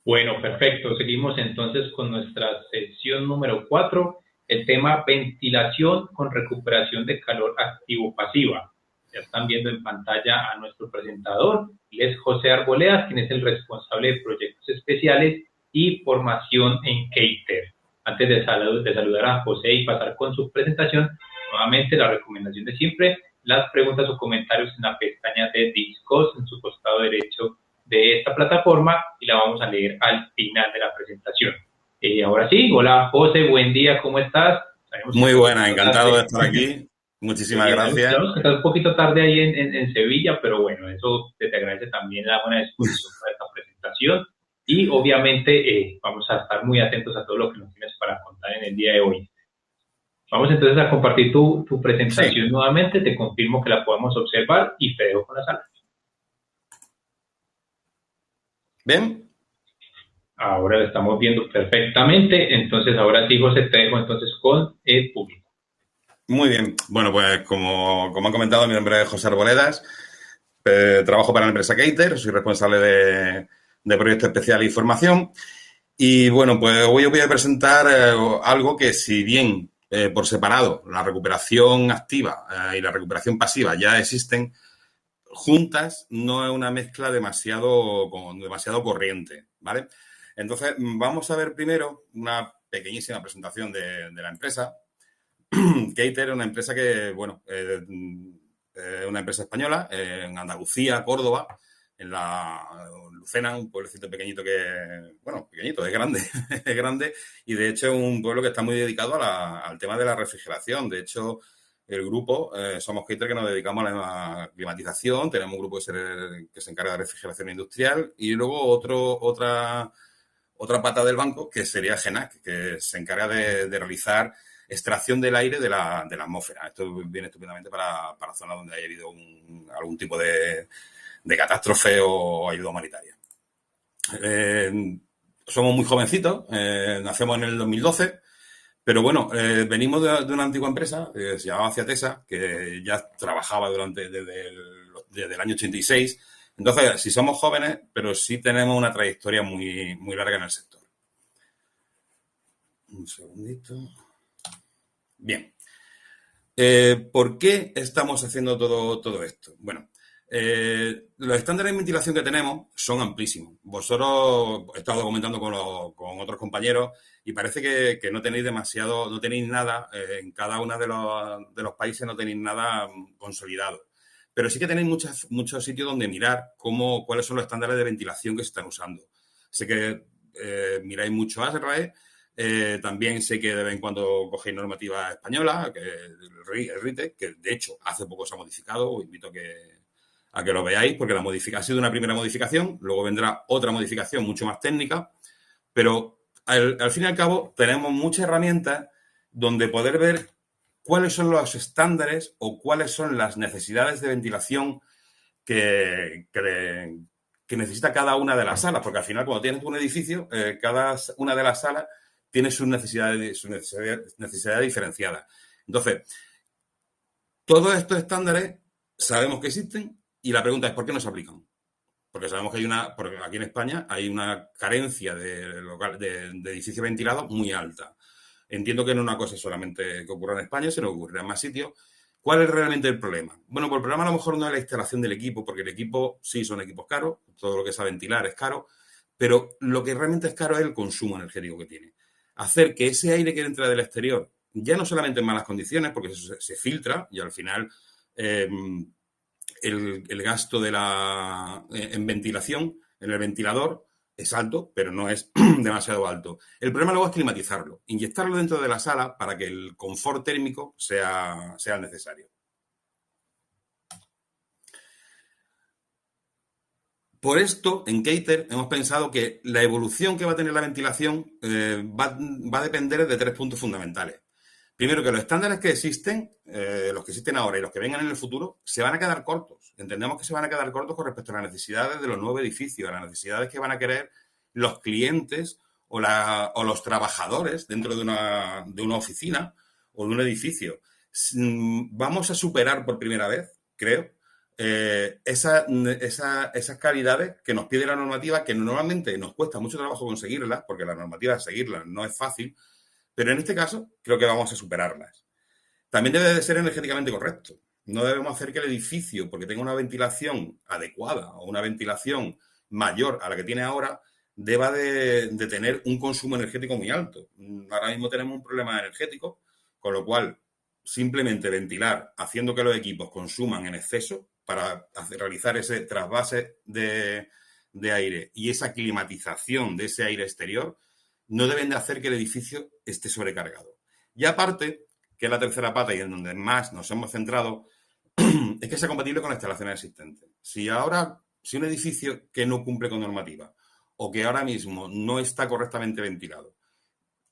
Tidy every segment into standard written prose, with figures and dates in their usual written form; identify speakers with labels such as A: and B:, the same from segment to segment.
A: Bueno, perfecto. Seguimos entonces con nuestra sección número 4, el tema ventilación con recuperación de calor activo-pasiva. Ya están viendo en pantalla a nuestro presentador, él es José Arboledas, quien es el responsable de proyectos especiales y formación en Keiter. Antes de saludar a José y pasar con su presentación, nuevamente la recomendación de siempre, las preguntas o comentarios en la pestaña de Discuss en su costado derecho de esta plataforma y la vamos a leer al final de la presentación. Ahora sí, hola José, buen día, ¿cómo estás?
B: Sabemos muy buena, encantado de estar aquí. Muchísimas gracias.
A: Sabemos que estás un poquito tarde ahí en Sevilla, pero bueno, eso te agradece también la buena disposición para esta presentación y obviamente vamos a estar muy atentos a todo lo que nos tienes para contar en el día de hoy. Vamos entonces a compartir tu presentación nuevamente, te confirmo que la podemos observar y te dejo con la sala.
B: ¿Bien?
A: Ahora lo estamos viendo perfectamente, entonces ahora sí, José, te dejo entonces con el público.
B: Muy bien, bueno, pues como han comentado, mi nombre es José Arboledas, trabajo para la empresa Keiter, soy responsable de proyectos especiales y formación y bueno, pues hoy os voy a presentar algo que si bien por separado la recuperación activa y la recuperación pasiva ya existen, juntas no es una mezcla demasiado corriente, ¿vale? Entonces, vamos a ver primero una pequeñísima presentación de la empresa. Keiter es una empresa que, bueno, una empresa española en Andalucía, Córdoba, en la Lucena, un pueblecito pequeñito que, bueno, pequeñito, es grande, es grande, y de hecho es un pueblo que está muy dedicado al tema de la refrigeración. De hecho, el grupo, somos Keiter, que nos dedicamos a la climatización, tenemos un grupo que se encarga de refrigeración industrial y luego otra pata del banco que sería GENAC, que se encarga de realizar extracción del aire de la atmósfera. Esto viene estupendamente para zonas donde haya habido algún tipo de catástrofe o ayuda humanitaria. Somos muy jovencitos, nacemos en el 2012, pero bueno, venimos de una antigua empresa que se llamaba Ciatesa, que ya trabajaba desde el año 86. Entonces, sí somos jóvenes, pero sí tenemos una trayectoria muy, muy larga en el sector. Un segundito. Bien. ¿Por qué estamos haciendo todo esto? Bueno, los estándares de ventilación que tenemos son amplísimos. Vosotros he estado comentando con otros compañeros y parece que no tenéis no tenéis nada, en cada uno de los países no tenéis nada consolidado. Pero sí que tenéis muchos sitios donde mirar cuáles son los estándares de ventilación que se están usando. Sé que miráis mucho ASRAE. También sé que de vez en cuando cogéis normativa española, que el RITE, que de hecho hace poco se ha modificado, os invito a que lo veáis, porque ha sido una primera modificación, luego vendrá otra modificación mucho más técnica, pero al fin y al cabo tenemos muchas herramientas donde poder ver cuáles son los estándares o cuáles son las necesidades de ventilación que necesita cada una de las salas, porque al final cuando tienes un edificio, cada una de las salas tiene sus necesidades diferenciadas. Entonces, todos estos estándares sabemos que existen y la pregunta es ¿por qué no se aplican? Porque sabemos que porque aquí en España hay una carencia de edificios ventilados muy alta. Entiendo que no es una cosa solamente que ocurra en España, sino que ocurrirá en más sitios. ¿Cuál es realmente el problema? Bueno, pues el problema a lo mejor no es la instalación del equipo, porque el equipo sí son equipos caros, todo lo que es a ventilar es caro, pero lo que realmente es caro es el consumo energético que tiene. Hacer que ese aire que entra del exterior, ya no solamente en malas condiciones, porque eso se filtra y al final el gasto en ventilación, en el ventilador, es alto, pero no es demasiado alto. El problema luego es climatizarlo, inyectarlo dentro de la sala para que el confort térmico sea necesario. Por esto, en Keiter hemos pensado que la evolución que va a tener la ventilación va a depender de 3 puntos fundamentales. Primero, que los estándares que existen, los que existen ahora y los que vengan en el futuro, se van a quedar cortos. Entendemos que se van a quedar cortos con respecto a las necesidades de los nuevos edificios, a las necesidades que van a querer los clientes o los trabajadores dentro de una oficina o de un edificio. Vamos a superar por primera vez, creo, esas calidades que nos pide la normativa, que normalmente nos cuesta mucho trabajo conseguirlas, porque la normativa seguirlas no es fácil, pero en este caso creo que vamos a superarlas. También debe de ser energéticamente correcto. No debemos hacer que el edificio, porque tenga una ventilación adecuada o una ventilación mayor a la que tiene ahora, deba de tener un consumo energético muy alto. Ahora mismo tenemos un problema energético, con lo cual simplemente ventilar, haciendo que los equipos consuman en exceso para realizar ese trasvase de aire y esa climatización de ese aire exterior, no deben de hacer que el edificio esté sobrecargado. Y aparte, que es la tercera pata y en donde más nos hemos centrado, es que sea compatible con las instalaciones existentes. Si un edificio que no cumple con normativa o que ahora mismo no está correctamente ventilado,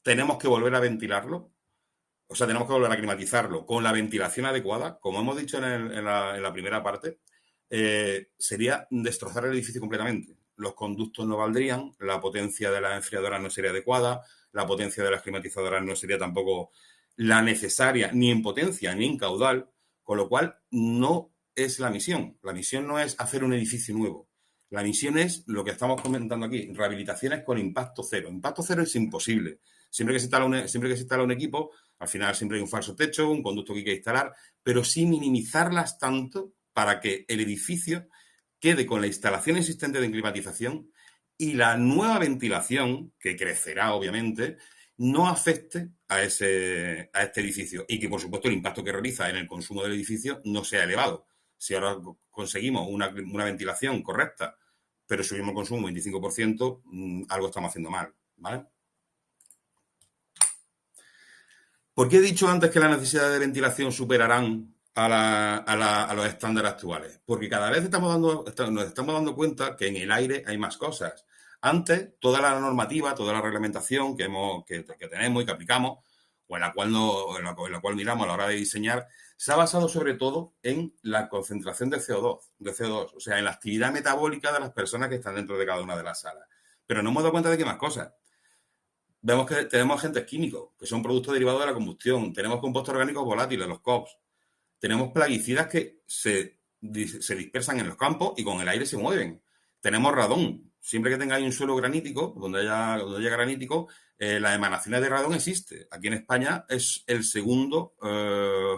B: tenemos que volver a ventilarlo, o sea, tenemos que volver a climatizarlo con la ventilación adecuada, como hemos dicho en la primera parte, sería destrozar el edificio completamente. Los conductos no valdrían, la potencia de las enfriadoras no sería adecuada, la potencia de las climatizadoras no sería tampoco la necesaria, ni en potencia ni en caudal, con lo cual no es la misión. La misión no es hacer un edificio nuevo. La misión es lo que estamos comentando aquí, rehabilitaciones con impacto cero. Impacto cero es imposible. Siempre que se instala un equipo, al final siempre hay un falso techo, un conducto que hay que instalar, pero sí minimizarlas tanto para que el edificio quede con la instalación existente de climatización y la nueva ventilación, que crecerá obviamente, no afecte a este edificio y que, por supuesto, el impacto que realiza en el consumo del edificio no sea elevado. Si ahora conseguimos una ventilación correcta, pero subimos el consumo un 25%, algo estamos haciendo mal, ¿vale? ¿Por qué he dicho antes que las necesidades de ventilación superarán a los estándares actuales? Porque cada vez nos estamos dando cuenta que en el aire hay más cosas. Antes, toda la normativa, toda la reglamentación que tenemos y que aplicamos, o en la cual miramos a la hora de diseñar, se ha basado sobre todo en la concentración de CO2, o sea, en la actividad metabólica de las personas que están dentro de cada una de las salas. Pero no hemos dado cuenta de que hay más cosas. Vemos que tenemos agentes químicos, que son productos derivados de la combustión. Tenemos compuestos orgánicos volátiles, los COPs. Tenemos plaguicidas que se dispersan en los campos y con el aire se mueven. Tenemos radón. Siempre que tengáis un suelo granítico, donde haya granítico, las emanaciones de radón existe. Aquí en España es el segundo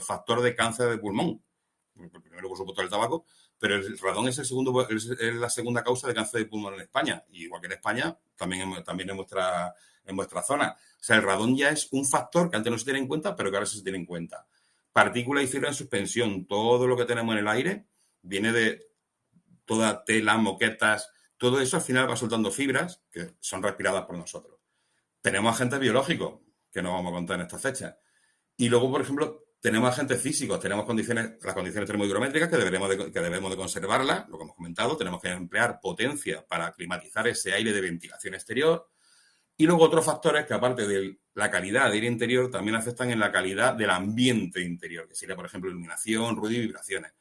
B: factor de cáncer de pulmón. Primero, por supuesto, el tabaco, pero el radón es la segunda causa de cáncer de pulmón en España. Y igual que en España, también en vuestra zona. O sea, el radón ya es un factor que antes no se tenía en cuenta, pero que ahora sí se tiene en cuenta. Partículas y fibra en suspensión. Todo lo que tenemos en el aire viene de toda tela, moquetas. Todo eso al final va soltando fibras que son respiradas por nosotros. Tenemos agentes biológicos, que no vamos a contar en esta fecha. Y luego, por ejemplo, tenemos agentes físicos, tenemos las condiciones termohigrométricas que debemos de conservarlas, lo que hemos comentado, tenemos que emplear potencia para climatizar ese aire de ventilación exterior. Y luego otros factores que, aparte de la calidad del aire interior, también afectan en la calidad del ambiente interior, que sería, por ejemplo, iluminación, ruido y vibraciones.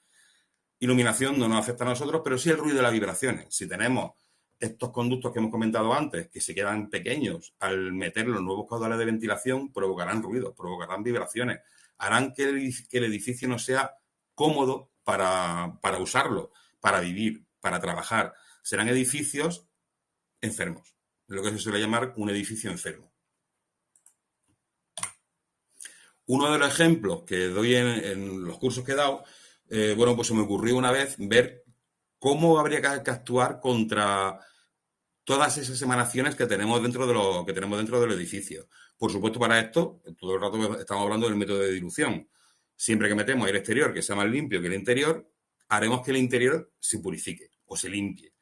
B: Iluminación no nos afecta a nosotros, pero sí el ruido y las vibraciones. Si tenemos estos conductos que hemos comentado antes, que se quedan pequeños, al meter los nuevos caudales de ventilación, provocarán ruidos, provocarán vibraciones, harán que el edificio no sea cómodo para usarlo, para vivir, para trabajar. Serán edificios enfermos, lo que se suele llamar un edificio enfermo. Uno de los ejemplos que doy en los cursos que he dado, pues se me ocurrió una vez ver cómo habría que actuar contra todas esas emanaciones que tenemos dentro del edificio. Por supuesto, para esto, todo el rato estamos hablando del método de dilución. Siempre que metemos aire exterior que sea más limpio que el interior, haremos que el interior se purifique o se limpie.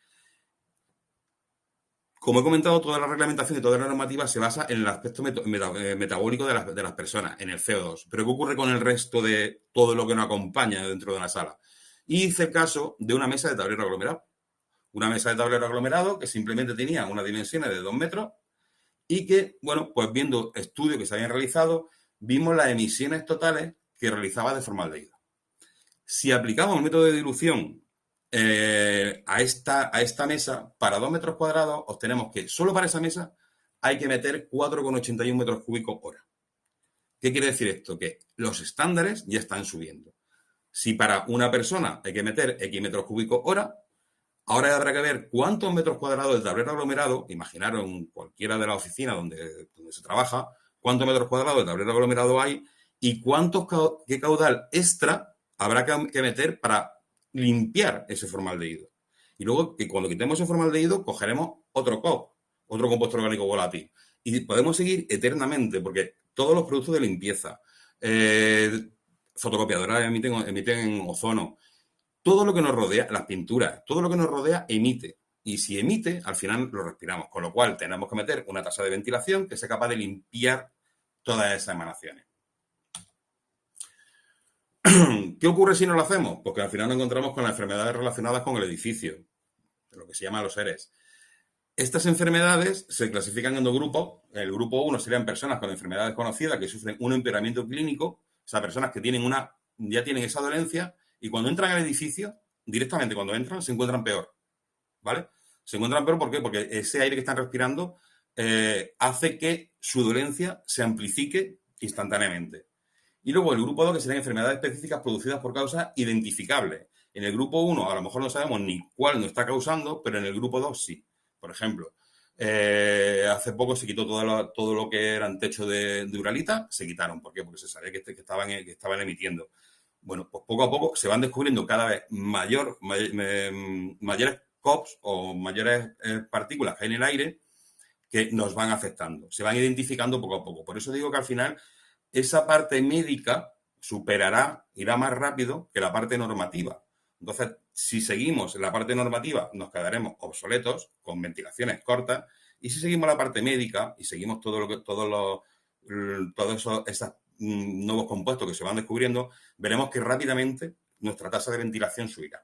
B: Como he comentado, toda la reglamentación y toda la normativa se basa en el aspecto metabólico de las personas, en el CO2. Pero ¿qué ocurre con el resto de todo lo que nos acompaña dentro de una sala? Y hice el caso de una mesa de tablero aglomerado. Una mesa de tablero aglomerado que simplemente tenía unas dimensiones de 2 metros y que, pues viendo estudios que se habían realizado, vimos las emisiones totales que realizaba de formaldehído. Si aplicamos el método de dilución a esta mesa, para 2 metros cuadrados, obtenemos que solo para esa mesa hay que meter 4,81 metros cúbicos hora. ¿Qué quiere decir esto? Que los estándares ya están subiendo. Si para una persona hay que meter X metros cúbicos hora, ahora habrá que ver cuántos metros cuadrados de tablero aglomerado, imaginaros en cualquiera de las oficinas donde se trabaja, cuántos metros cuadrados de tablero aglomerado hay y qué caudal extra habrá que meter para limpiar ese formaldehído. Y luego, que cuando quitemos ese formaldehído, cogeremos otro COP, otro compuesto orgánico volátil. Y podemos seguir eternamente, porque todos los productos de limpieza, fotocopiadoras emiten ozono, todo lo que nos rodea, las pinturas, todo lo que nos rodea emite. Y si emite, al final lo respiramos. Con lo cual, tenemos que meter una tasa de ventilación que sea capaz de limpiar todas esas emanaciones. ¿Qué ocurre si no lo hacemos? Pues que al final nos encontramos con las enfermedades relacionadas con el edificio, lo que se llama los ERES. Estas enfermedades se clasifican en dos grupos. El grupo 1 serían personas con enfermedades conocidas que sufren un empeoramiento clínico, o sea, personas que ya tienen esa dolencia y cuando entran al edificio, directamente cuando entran, se encuentran peor, ¿vale? Se encuentran peor, ¿por qué? Porque ese aire que están respirando hace que su dolencia se amplifique instantáneamente. Y luego el grupo 2, que serían enfermedades específicas producidas por causas identificables. En el grupo 1 a lo mejor no sabemos ni cuál nos está causando, pero en el grupo 2 sí. Por ejemplo, hace poco se quitó todo lo que eran techos de uralita, se quitaron. ¿Por qué? Porque se sabía que estaban emitiendo. Bueno, pues poco a poco se van descubriendo cada vez mayores COPs o mayores partículas que hay en el aire que nos van afectando. Se van identificando poco a poco. Por eso digo que al final esa parte médica irá más rápido que la parte normativa. Entonces, si seguimos en la parte normativa, nos quedaremos obsoletos, con ventilaciones cortas, y si seguimos la parte médica y seguimos todos esos nuevos compuestos que se van descubriendo, veremos que rápidamente nuestra tasa de ventilación subirá.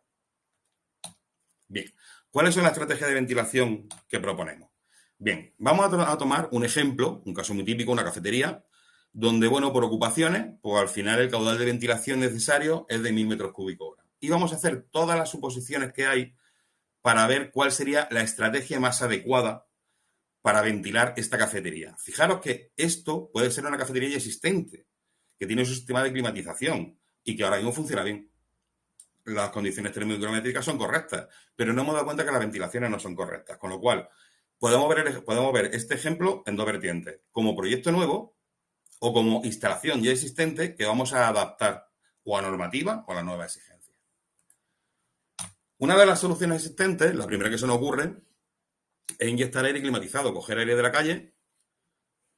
B: Bien, ¿cuáles son las estrategias de ventilación que proponemos? Bien, vamos a tomar un ejemplo, un caso muy típico, una cafetería, donde, bueno, por ocupaciones, pues al final el caudal de ventilación necesario es de 1000 metros cúbicos hora. Y vamos a hacer todas las suposiciones que hay para ver cuál sería la estrategia más adecuada para ventilar esta cafetería. Fijaros que esto puede ser una cafetería ya existente, que tiene su sistema de climatización y que ahora mismo funciona bien. Las condiciones termodinámicas son correctas, pero no hemos dado cuenta que las ventilaciones no son correctas. Con lo cual, podemos ver este ejemplo en dos vertientes. Como proyecto nuevo o como instalación ya existente que vamos a adaptar o a normativa o a la nueva exigencia. Una de las soluciones existentes, la primera que se nos ocurre, es inyectar aire climatizado, coger aire de la calle,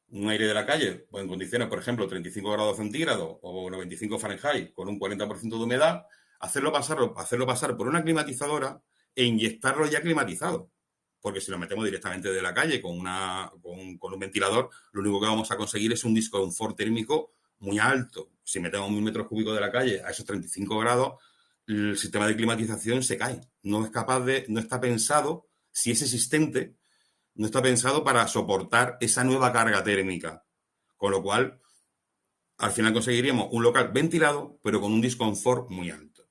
B: un aire de la calle, pues en condiciones, por ejemplo, 35 grados centígrados o 95 Fahrenheit, con un 40% de humedad, hacerlo pasar por una climatizadora e inyectarlo ya climatizado. Porque si lo metemos directamente de la calle con un ventilador, lo único que vamos a conseguir es un disconfort térmico muy alto. Si metemos 1000 metros cúbicos de la calle a esos 35 grados, el sistema de climatización se cae. No está pensado, si es existente, no está pensado para soportar esa nueva carga térmica. Con lo cual, al final conseguiríamos un local ventilado, pero con un disconfort muy alto.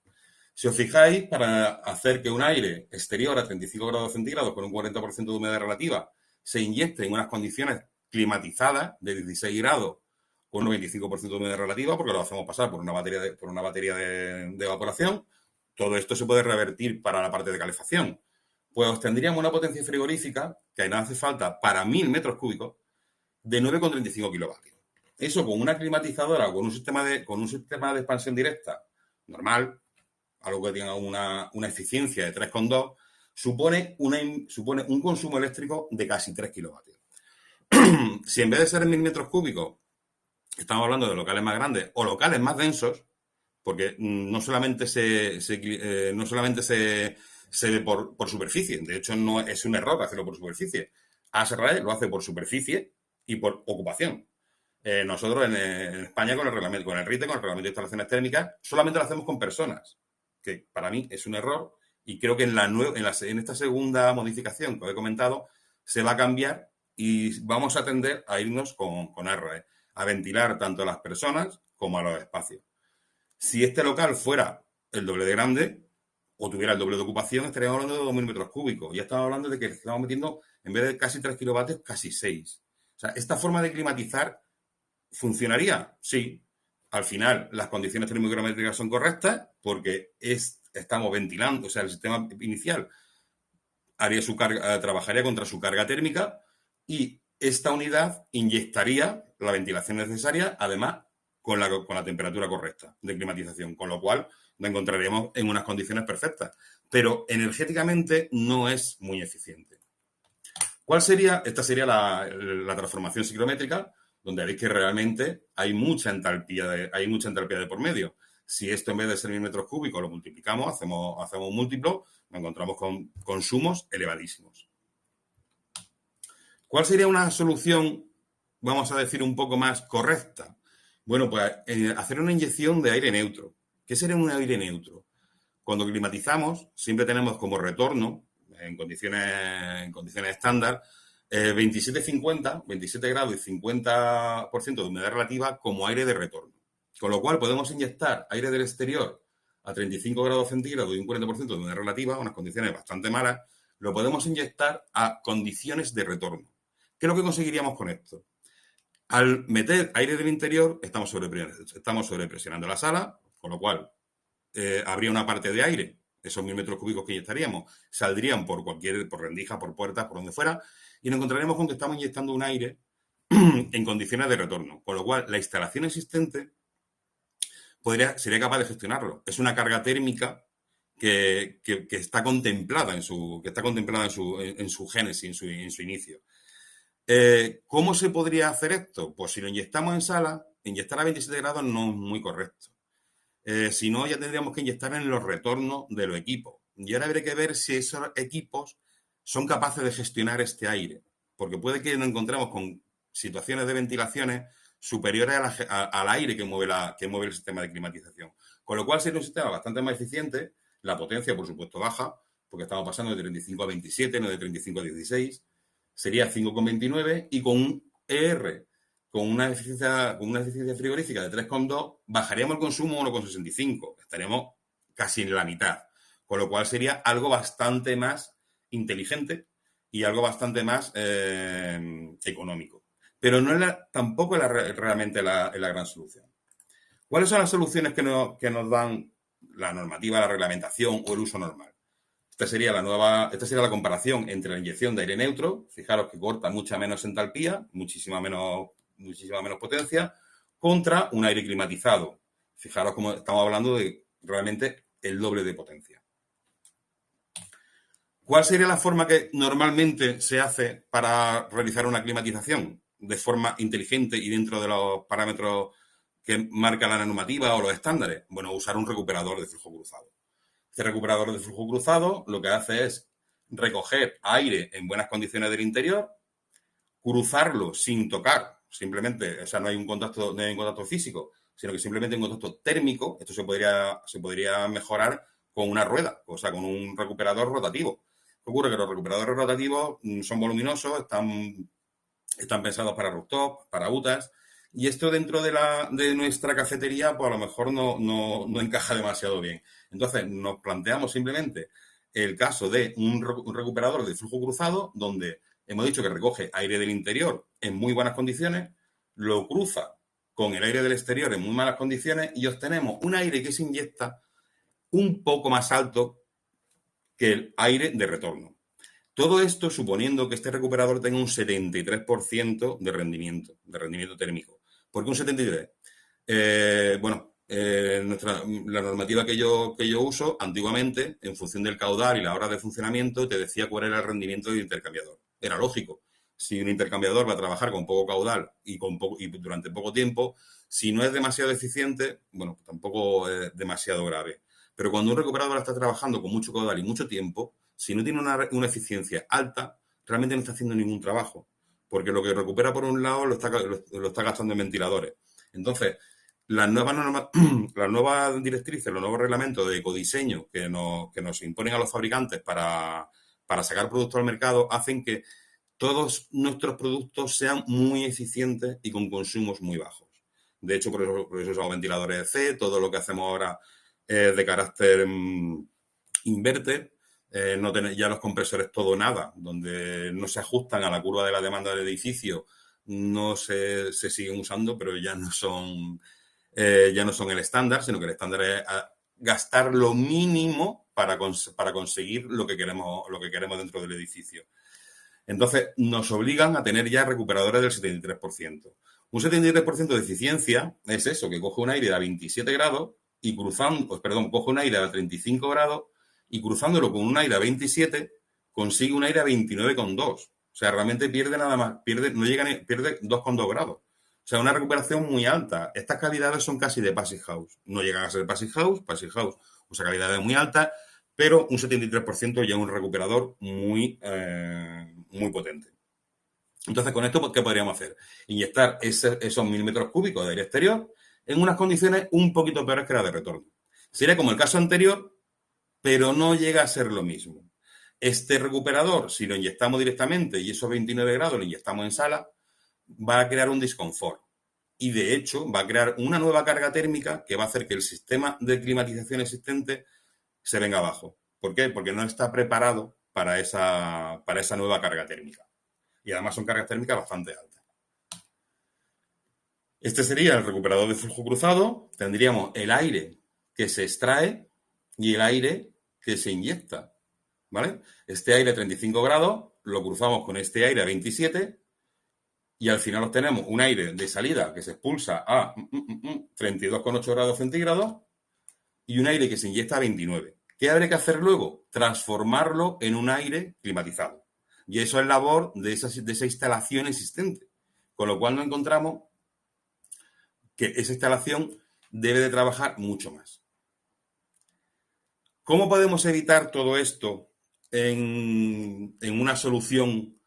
B: Si os fijáis, para hacer que un aire exterior a 35 grados centígrados con un 40% de humedad relativa se inyecte en unas condiciones climatizadas de 16 grados con un 25% de humedad relativa, porque lo hacemos pasar por una batería de evaporación, todo esto se puede revertir para la parte de calefacción. Pues obtendríamos una potencia frigorífica que nos hace falta para 1000 metros cúbicos de 9,35 kilovatios. Eso con una climatizadora o con un sistema de expansión directa normal, algo que tenga una eficiencia de 3,2, supone un consumo eléctrico de casi 3 kilovatios. Si en vez de ser en 1000 metros cúbicos estamos hablando de locales más grandes o locales más densos, porque no solamente se ve por superficie, de hecho no es un error hacerlo por superficie. ASRAE lo hace por superficie y por ocupación. Nosotros en España con el RITE, con el Reglamento de Instalaciones Térmicas, solamente lo hacemos con personas, que para mí es un error y creo que en esta segunda modificación que os he comentado se va a cambiar y vamos a tender a irnos con ASRAE, a ventilar tanto a las personas como a los espacios. Si este local fuera el doble de grande o tuviera el doble de ocupación, estaríamos hablando de 2000 metros cúbicos. Ya estamos hablando de que estamos metiendo, en vez de casi 3 kilovatios, casi 6. O sea, esta forma de climatizar ¿Funcionaría? Sí. Al final, las condiciones termográficas son correctas porque estamos ventilando, o sea, el sistema inicial haría su carga, trabajaría contra su carga térmica y esta unidad inyectaría la ventilación necesaria, además con la temperatura correcta de climatización, con lo cual nos encontraremos en unas condiciones perfectas. Pero energéticamente no es muy eficiente. ¿Cuál sería? Esta sería la transformación ciclométrica, donde veis que realmente hay mucha entalpía de por medio. Si esto en vez de ser 1000 metros cúbicos lo multiplicamos, hacemos un múltiplo, nos encontramos con consumos elevadísimos. ¿Cuál sería una solución, vamos a decir, un poco más correcta? Bueno, pues hacer una inyección de aire neutro. ¿Qué sería un aire neutro? Cuando climatizamos, siempre tenemos como retorno, en condiciones estándar, 27 grados y 50% de humedad relativa como aire de retorno. Con lo cual podemos inyectar aire del exterior a 35 grados centígrados y un 40% de humedad relativa, unas condiciones bastante malas, lo podemos inyectar a condiciones de retorno. ¿Qué es lo que conseguiríamos con esto? Al meter aire del interior, estamos sobrepresionando la sala, con lo cual habría una parte de aire, esos 1000 metros cúbicos que inyectaríamos, saldrían por rendijas, por puertas, por donde fuera, y nos encontraremos con que estamos inyectando un aire en condiciones de retorno, con lo cual la instalación existente sería capaz de gestionarlo. Es una carga térmica que está contemplada en su génesis, en su inicio. ¿Cómo se podría hacer esto? Pues si lo inyectamos en sala, inyectar a 27 grados no es muy correcto. Si no, ya tendríamos que inyectar en los retornos de los equipos. Y ahora habría que ver si esos equipos son capaces de gestionar este aire. Porque puede que nos encontremos con situaciones de ventilaciones superiores al aire que mueve el sistema de climatización. Con lo cual sería un sistema bastante más eficiente. La potencia, por supuesto, baja, porque estamos pasando de 35 a 27, no de 35 a 16. Sería 5,29 y con un ER con una eficiencia frigorífica de 3,2, bajaríamos el consumo a 1,65. Estaríamos casi en la mitad. Con lo cual sería algo bastante más inteligente y algo bastante más económico. Pero tampoco es realmente la gran solución. ¿Cuáles son las soluciones que nos dan la normativa, la reglamentación o el uso normal? Esta sería la comparación entre la inyección de aire neutro, fijaros que corta mucha menos entalpía, muchísima menos potencia, contra un aire climatizado. Fijaros cómo estamos hablando de realmente el doble de potencia. ¿Cuál sería la forma que normalmente se hace para realizar una climatización de forma inteligente y dentro de los parámetros que marca la normativa o los estándares? Bueno, usar un recuperador de flujo cruzado. Este recuperador de flujo cruzado lo que hace es recoger aire en buenas condiciones del interior, cruzarlo sin tocar, simplemente, o sea, no hay un contacto físico, sino que simplemente un contacto térmico. Esto se podría mejorar con una rueda, o sea, con un recuperador rotativo. ¿Qué ocurre? Que los recuperadores rotativos son voluminosos, están pensados para rooftop, para UTAs, y esto dentro de nuestra cafetería, pues a lo mejor no encaja demasiado bien. Entonces, nos planteamos simplemente el caso de un recuperador de flujo cruzado, donde hemos dicho que recoge aire del interior en muy buenas condiciones, lo cruza con el aire del exterior en muy malas condiciones y obtenemos un aire que se inyecta un poco más alto que el aire de retorno. Todo esto suponiendo que este recuperador tenga un 73% de rendimiento térmico. ¿Por qué un 73%? La normativa que yo uso, antiguamente, en función del caudal y la hora de funcionamiento, te decía cuál era el rendimiento del intercambiador. Era lógico. Si un intercambiador va a trabajar con poco caudal y durante poco tiempo, si no es demasiado eficiente, bueno, tampoco es demasiado grave. Pero cuando un recuperador está trabajando con mucho caudal y mucho tiempo, si no tiene una eficiencia alta, realmente no está haciendo ningún trabajo. Porque lo que recupera por un lado lo está gastando en ventiladores. Entonces, las nuevas directrices, los nuevos reglamentos de ecodiseño que nos imponen a los fabricantes para sacar productos al mercado hacen que todos nuestros productos sean muy eficientes y con consumos muy bajos. De hecho, por eso usamos ventiladores C, todo lo que hacemos ahora es de carácter inverter, no tener ya los compresores todo nada, donde no se ajustan a la curva de la demanda del edificio no se siguen usando, pero ya no son el estándar, sino que el estándar es gastar lo mínimo para conseguir lo que queremos dentro del edificio. Entonces, nos obligan a tener ya recuperadores del 73%. Un 73% de eficiencia es eso, que coge un aire a 27 grados y coge un aire a 35 grados y cruzándolo con un aire a 27 consigue un aire a 29,2. O sea, realmente pierde 2,2 grados. O sea, una recuperación muy alta. Estas calidades son casi de Passive House. No llegan a ser Passive House. O sea, calidades muy altas, pero un 73% ya es un recuperador muy potente. Entonces, con esto, ¿qué podríamos hacer? Inyectar esos 1000 metros cúbicos de aire exterior en unas condiciones un poquito peores que las de retorno. Sería como el caso anterior, pero no llega a ser lo mismo. Este recuperador, si lo inyectamos directamente y esos 29 grados lo inyectamos en sala, va a crear un disconfort. Y de hecho, va a crear una nueva carga térmica que va a hacer que el sistema de climatización existente se venga abajo. ¿Por qué? Porque no está preparado para esa nueva carga térmica. Y además son cargas térmicas bastante altas. Este sería el recuperador de flujo cruzado. Tendríamos el aire que se extrae y el aire que se inyecta. ¿Vale? Este aire a 35 grados lo cruzamos con este aire a 27 y al final obtenemos un aire de salida que se expulsa a 32,8 grados centígrados y un aire que se inyecta a 29. ¿Qué habría que hacer luego? Transformarlo en un aire climatizado. Y eso es labor de esa instalación existente. Con lo cual nos encontramos que esa instalación debe de trabajar mucho más. ¿Cómo podemos evitar todo esto en una solución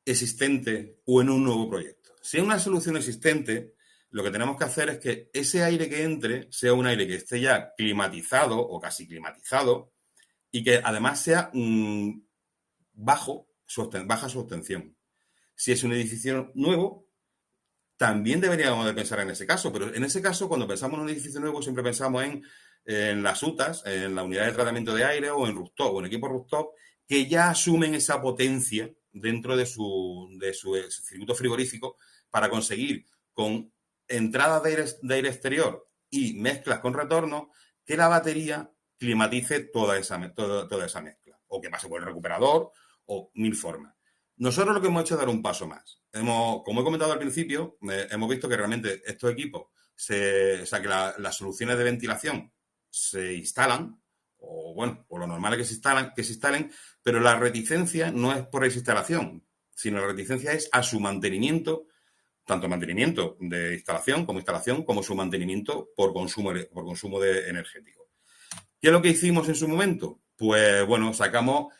B: existente o en un nuevo proyecto? Si es una solución existente, lo que tenemos que hacer es que ese aire que entre sea un aire que esté ya climatizado o casi climatizado y que además sea baja su obtención. Si es un edificio nuevo, también deberíamos de pensar en ese caso, pero en ese caso, cuando pensamos en un edificio nuevo, siempre pensamos en las UTAs, en la unidad de tratamiento de aire o en rooftop, o en equipos rooftop, que ya asumen esa potencia dentro de su circuito frigorífico para conseguir, con entradas de aire exterior y mezclas con retorno, que la batería climatice toda esa mezcla, o que pase por el recuperador, o mil formas. Nosotros lo que hemos hecho es dar un paso más. Como he comentado al principio, hemos visto que realmente estos equipos, que las soluciones de ventilación se instalan, o lo normal es que se instalen, pero la reticencia no es por esa instalación, sino la reticencia es a su mantenimiento, tanto mantenimiento de instalación, como su mantenimiento por consumo energético. ¿Qué es lo que hicimos en su momento? Pues bueno, sacamos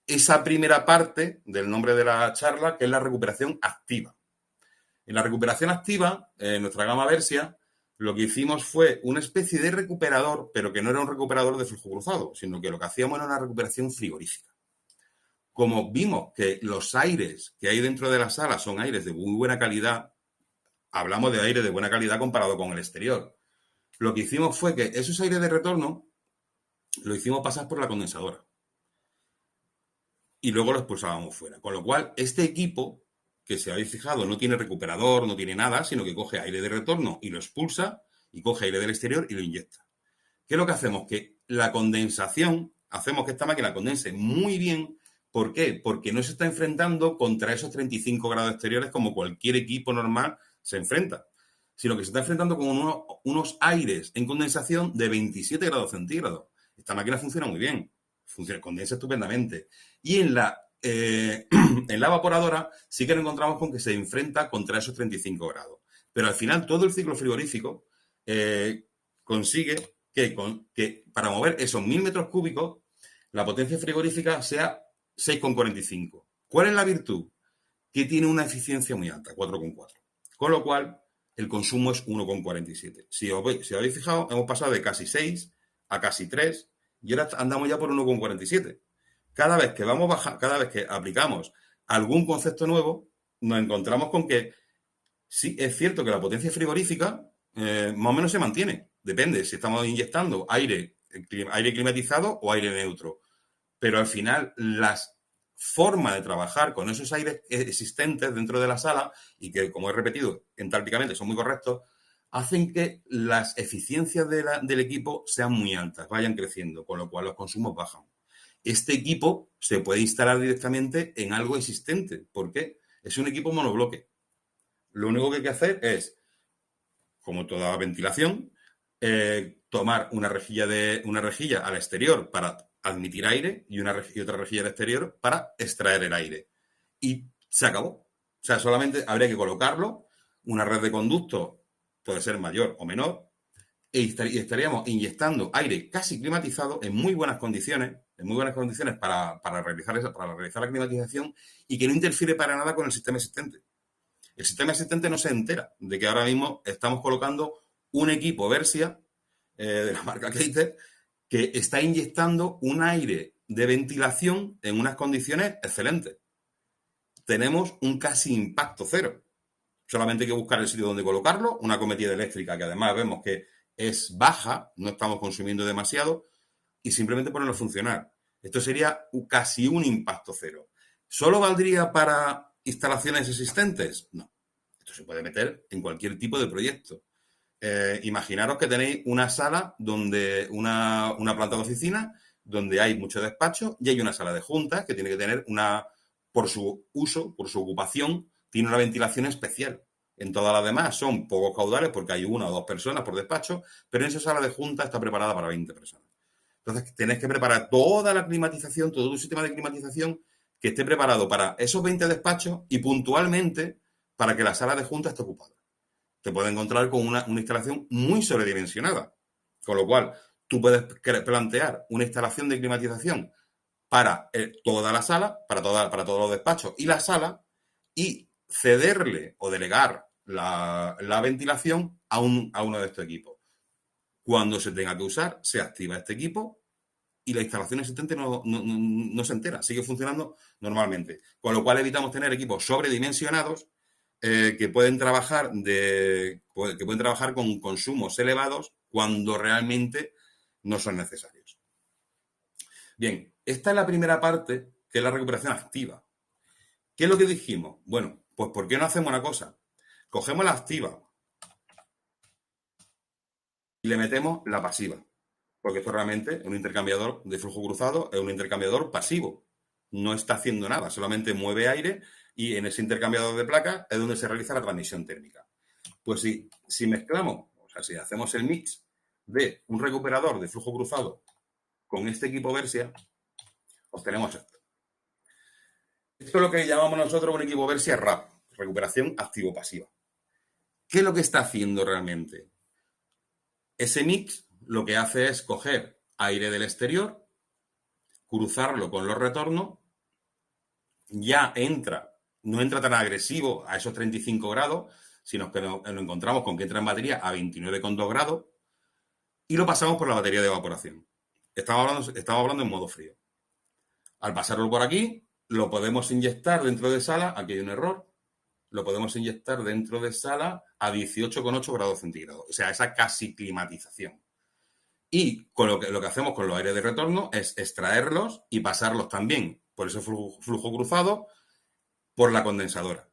B: esa primera parte del nombre de la charla, que es la recuperación activa. En la recuperación activa, en nuestra gama Versia, lo que hicimos fue una especie de recuperador, pero que no era un recuperador de flujo cruzado, sino que lo que hacíamos era una recuperación frigorífica. Como vimos que los aires que hay dentro de la sala son aires de muy buena calidad, hablamos de aire de buena calidad comparado con el exterior. Lo que hicimos fue que esos aires de retorno lo hicimos pasar por la condensadora y luego lo expulsábamos fuera. Con lo cual, este equipo, que si habéis fijado, no tiene recuperador, no tiene nada, sino que coge aire de retorno y lo expulsa, y coge aire del exterior y lo inyecta. ¿Qué es lo que hacemos? Que la condensación, hacemos que esta máquina condense muy bien. ¿Por qué? Porque no se está enfrentando contra esos 35 grados exteriores como cualquier equipo normal se enfrenta, sino que se está enfrentando con unos aires en condensación de 27 grados centígrados. Esta máquina funciona muy bien. Condensa estupendamente. Y en la evaporadora sí que nos encontramos con que se enfrenta contra esos 35 grados. Pero al final todo el ciclo frigorífico consigue que para mover esos 1000 metros cúbicos la potencia frigorífica sea 6,45. ¿Cuál es la virtud? Que tiene una eficiencia muy alta, 4,4. Con lo cual el consumo es 1,47. Si os habéis fijado, hemos pasado de casi 6 a casi 3 y ahora andamos ya por 1,47. Cada vez que aplicamos algún concepto nuevo, nos encontramos con que sí, es cierto que la potencia frigorífica más o menos se mantiene. Depende si estamos inyectando aire climatizado o aire neutro. Pero al final las forma de trabajar con esos aires existentes dentro de la sala y que, como he repetido, entálpicamente son muy correctos, hacen que las eficiencias del equipo sean muy altas, vayan creciendo, con lo cual los consumos bajan. Este equipo se puede instalar directamente en algo existente. ¿Por qué? Es un equipo monobloque. Lo único que hay que hacer es, como toda ventilación, tomar una rejilla al exterior para admitir aire y otra rejilla al exterior para extraer el aire. Y se acabó. O sea, solamente habría que colocarlo, una red de conductos puede ser mayor o menor, y estaríamos inyectando aire casi climatizado en muy buenas condiciones para realizar la climatización y que no interfiere para nada con el sistema existente. El sistema existente no se entera de que ahora mismo estamos colocando un equipo Versia de la marca Keiter que está inyectando un aire de ventilación en unas condiciones excelentes. Tenemos un casi impacto cero. Solamente hay que buscar el sitio donde colocarlo, una acometida eléctrica que además vemos que es baja, no estamos consumiendo demasiado, y simplemente ponerlo a funcionar. Esto sería casi un impacto cero. ¿Solo valdría para instalaciones existentes? No. Esto se puede meter en cualquier tipo de proyecto. Imaginaros que tenéis una sala donde una planta de oficina donde hay mucho despacho y hay una sala de juntas que tiene que tener por su uso, por su ocupación, tiene una ventilación especial. En todas las demás son pocos caudales porque hay una o dos personas por despacho, pero en esa sala de juntas está preparada para 20 personas. Entonces, tenés que preparar toda la climatización, todo un sistema de climatización que esté preparado para esos 20 despachos y puntualmente para que la sala de juntas esté ocupada. Te puedes encontrar con una instalación muy sobredimensionada. Con lo cual, tú puedes plantear una instalación de climatización para toda la sala, para todos los despachos y la sala, y cederle o delegar la ventilación a uno de estos equipos. Cuando se tenga que usar, se activa este equipo y la instalación existente no se entera, sigue funcionando normalmente. Con lo cual evitamos tener equipos sobredimensionados que pueden trabajar con consumos elevados cuando realmente no son necesarios. Bien, esta es la primera parte, que es la recuperación activa. ¿Qué es lo que dijimos? Bueno, pues ¿por qué no hacemos una cosa? Cogemos la activa y le metemos la pasiva. Porque esto realmente es un intercambiador de flujo cruzado, es un intercambiador pasivo. No está haciendo nada, solamente mueve aire y en ese intercambiador de placas es donde se realiza la transmisión térmica. Pues si mezclamos, o sea, si hacemos el mix de un recuperador de flujo cruzado con este equipo Versia, obtenemos esto. Esto es lo que llamamos nosotros un equipo Versia RAP, recuperación activo-pasiva. ¿Qué es lo que está haciendo realmente? Ese mix lo que hace es coger aire del exterior, cruzarlo con los retornos, ya no entra tan agresivo a esos 35 grados, sino que lo encontramos con que entra en batería a 29,2 grados y lo pasamos por la batería de evaporación. Estamos hablando en modo frío. Al pasarlo por aquí, lo podemos inyectar dentro de sala, aquí hay un error, lo podemos inyectar dentro de sala a 18,8 grados centígrados, o sea, esa casi climatización. Y con lo que hacemos con los aires de retorno es extraerlos y pasarlos también por ese flujo cruzado por la condensadora.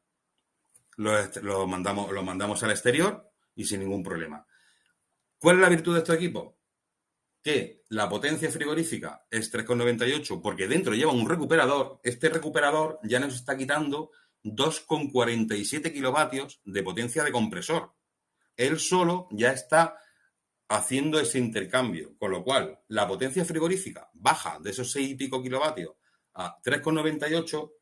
B: Lo mandamos al exterior y sin ningún problema. ¿Cuál es la virtud de este equipo? Que la potencia frigorífica es 3,98 porque dentro lleva un recuperador. Este recuperador ya nos está quitando 2,47 kilovatios de potencia de compresor. Él solo ya está haciendo ese intercambio, con lo cual la potencia frigorífica baja de esos 6 y pico kilovatios a 3,98,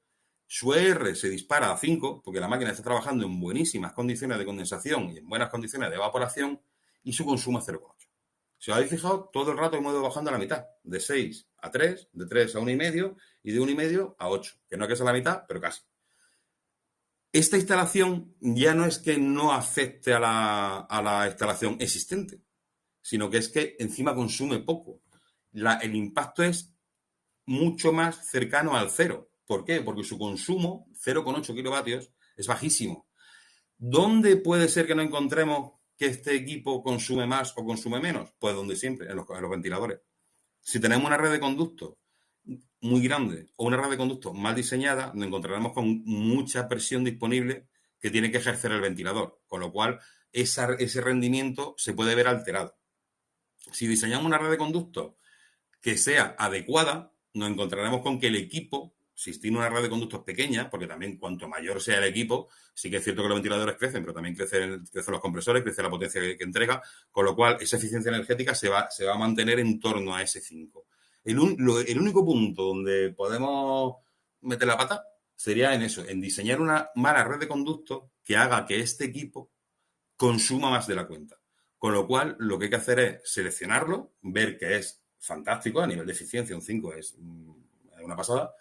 B: su ER se dispara a 5 porque la máquina está trabajando en buenísimas condiciones de condensación y en buenas condiciones de evaporación y su consumo es 0,8. Si os habéis fijado, todo el rato hemos ido bajando a la mitad, de 6 a 3, de 3 a 1,5 y de 1,5 a 8, que no es que sea la mitad, pero casi. Esta instalación ya no es que no afecte a la instalación existente, sino que es que encima consume poco. El impacto es mucho más cercano al cero. ¿Por qué? Porque su consumo, 0,8 kilovatios, es bajísimo. ¿Dónde puede ser que no encontremos que este equipo consume más o consume menos? Pues donde siempre, en los ventiladores. Si tenemos una red de conductos muy grande o una red de conductos mal diseñada, nos encontraremos con mucha presión disponible que tiene que ejercer el ventilador, con lo cual ese rendimiento se puede ver alterado. Si diseñamos una red de conductos que sea adecuada, nos encontraremos con que el equipo, si tiene una red de conductos pequeña, porque también cuanto mayor sea el equipo, sí que es cierto que los ventiladores crecen, pero también crecen los compresores, crece la potencia que entrega, con lo cual esa eficiencia energética se va a mantener en torno a ese 5. El único punto donde podemos meter la pata sería en eso, en diseñar una mala red de conductos que haga que este equipo consuma más de la cuenta. Con lo cual, lo que hay que hacer es seleccionarlo, ver que es fantástico a nivel de eficiencia, un 5 es una pasada,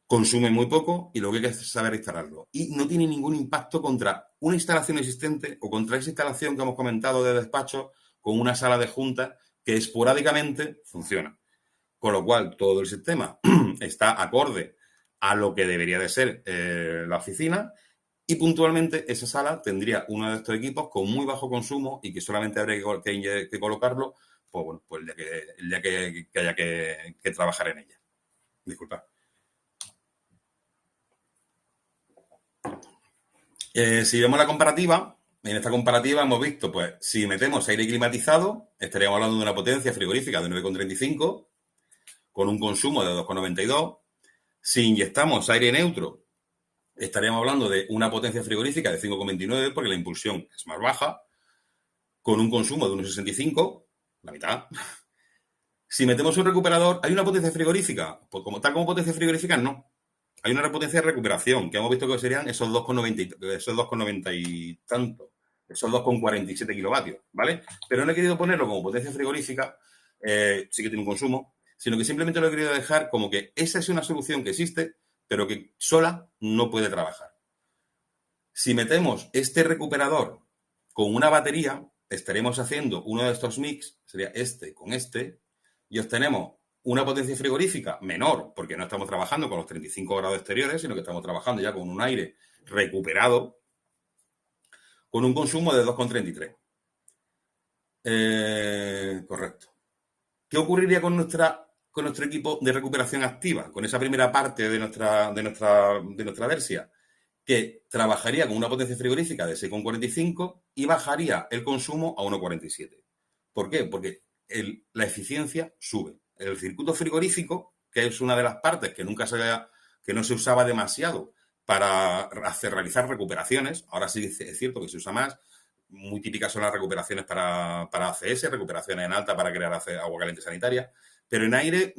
B: consume muy poco y lo que hay que hacer es saber instalarlo. Y no tiene ningún impacto contra una instalación existente o contra esa instalación que hemos comentado de despacho con una sala de juntas que esporádicamente funciona. Con lo cual, todo el sistema está acorde a lo que debería de ser la oficina y puntualmente esa sala tendría uno de estos equipos con muy bajo consumo y que solamente habría que colocarlo pues, bueno, pues el día que haya que trabajar en ella. Disculpa. Si vemos la comparativa, en esta comparativa hemos visto, pues, si metemos aire climatizado, estaríamos hablando de una potencia frigorífica de 9,35 con un consumo de 2,92. Si inyectamos aire neutro, estaríamos hablando de una potencia frigorífica de 5,29 porque la impulsión es más baja, con un consumo de 1,65, la mitad. Si metemos un recuperador, ¿hay una potencia frigorífica? Pues tal como potencia frigorífica, no. Hay una potencia de recuperación, que hemos visto que serían esos 2,90 y tanto, esos 2,47 kilovatios, ¿vale? Pero no he querido ponerlo como potencia frigorífica, sí que tiene un consumo, sino que simplemente lo he querido dejar como que esa es una solución que existe, pero que sola no puede trabajar. Si metemos este recuperador con una batería, estaremos haciendo uno de estos mix, sería este con este, y obtenemos una potencia frigorífica menor, porque no estamos trabajando con los 35 grados exteriores, sino que estamos trabajando ya con un aire recuperado, con un consumo de 2,33. Correcto. ¿Qué ocurriría con nuestro equipo de recuperación activa, con esa primera parte de nuestra versión? Que trabajaría con una potencia frigorífica de 6,45 y bajaría el consumo a 1,47. ¿Por qué? Porque la eficiencia sube. El circuito frigorífico, que es una de las partes que que no se usaba demasiado para realizar recuperaciones, ahora sí es cierto que se usa más. Muy típicas son las recuperaciones para ACS, recuperaciones en alta para crear agua caliente sanitaria, pero en aire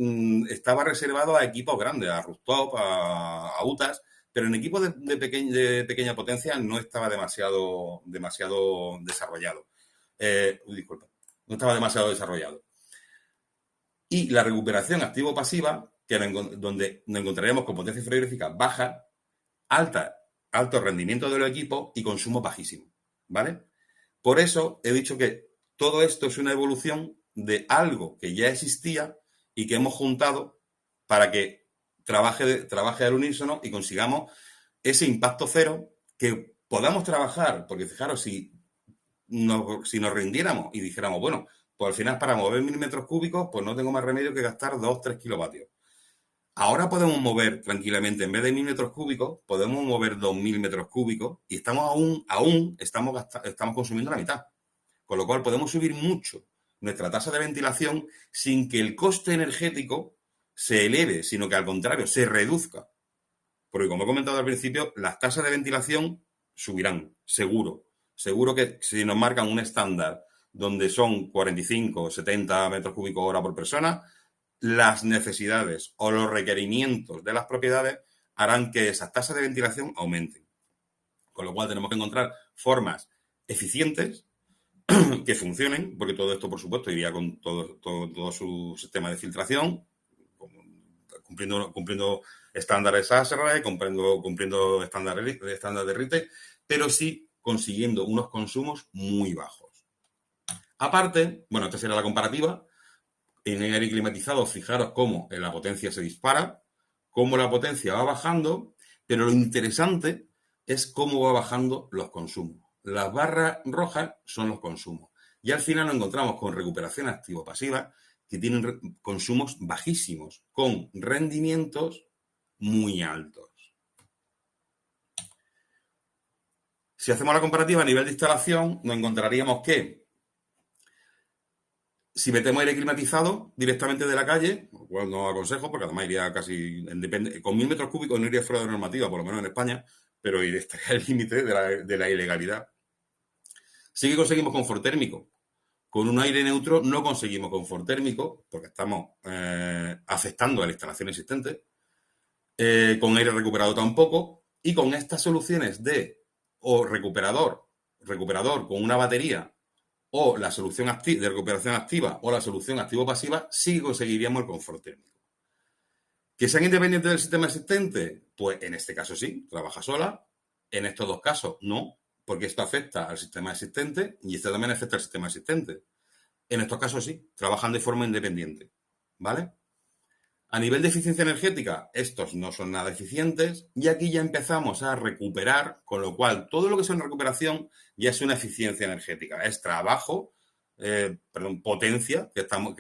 B: estaba reservado a equipos grandes, a rooftop, a UTAs, pero en equipos de pequeña potencia no estaba demasiado desarrollado. Disculpa, no estaba demasiado desarrollado. Y la recuperación activo-pasiva, donde nos encontraremos con potencia frigorífica baja, alto rendimiento de los equipos y consumo bajísimo, ¿vale? Por eso he dicho que todo esto es una evolución de algo que ya existía y que hemos juntado para que trabaje al unísono y consigamos ese impacto cero que podamos trabajar, porque fijaros, si nos rindiéramos y dijéramos, bueno, pues al final para mover 1.000 metros cúbicos, pues no tengo más remedio que gastar 2-3 kilovatios. Ahora podemos mover tranquilamente, en vez de 1.000 metros cúbicos, podemos mover 2.000 metros cúbicos y estamos consumiendo la mitad. Con lo cual podemos subir mucho nuestra tasa de ventilación sin que el coste energético se eleve, sino que al contrario, se reduzca. Porque como he comentado al principio, las tasas de ventilación subirán, seguro. Seguro que si nos marcan un estándar donde son 45 o 70 metros cúbicos hora por persona, las necesidades o los requerimientos de las propiedades harán que esas tasas de ventilación aumenten. Con lo cual tenemos que encontrar formas eficientes que funcionen, porque todo esto, por supuesto, iría con todo su sistema de filtración, cumpliendo estándares ASRAE, cumpliendo estándares de RITE, pero sí consiguiendo unos consumos muy bajos. Aparte, bueno, esta será la comparativa. En el aire climatizado, fijaros cómo la potencia se dispara, cómo la potencia va bajando, pero lo interesante es cómo va bajando los consumos. Las barras rojas son los consumos. Y al final nos encontramos con recuperación activo-pasiva, que tienen consumos bajísimos, con rendimientos muy altos. Si hacemos la comparativa a nivel de instalación, nos encontraríamos que si metemos aire climatizado directamente de la calle, lo cual no aconsejo, porque además iría casi, con 1000 metros cúbicos no iría fuera de normativa, por lo menos en España, pero estaría el límite de la ilegalidad. Sí que conseguimos confort térmico. Con un aire neutro no conseguimos confort térmico, porque estamos afectando a la instalación existente. Con aire recuperado tampoco. Y con estas soluciones de recuperador con una batería, o la solución de recuperación activa o la solución activo-pasiva, sí conseguiríamos el confort térmico. ¿Que sean independientes del sistema existente? Pues en este caso sí, trabaja sola. En estos dos casos no, porque esto afecta al sistema existente y esto también afecta al sistema existente. En estos casos sí, trabajan de forma independiente, ¿vale? A nivel de eficiencia energética, estos no son nada eficientes y aquí ya empezamos a recuperar, con lo cual todo lo que es una recuperación ya es una eficiencia energética, es trabajo, potencia que estamos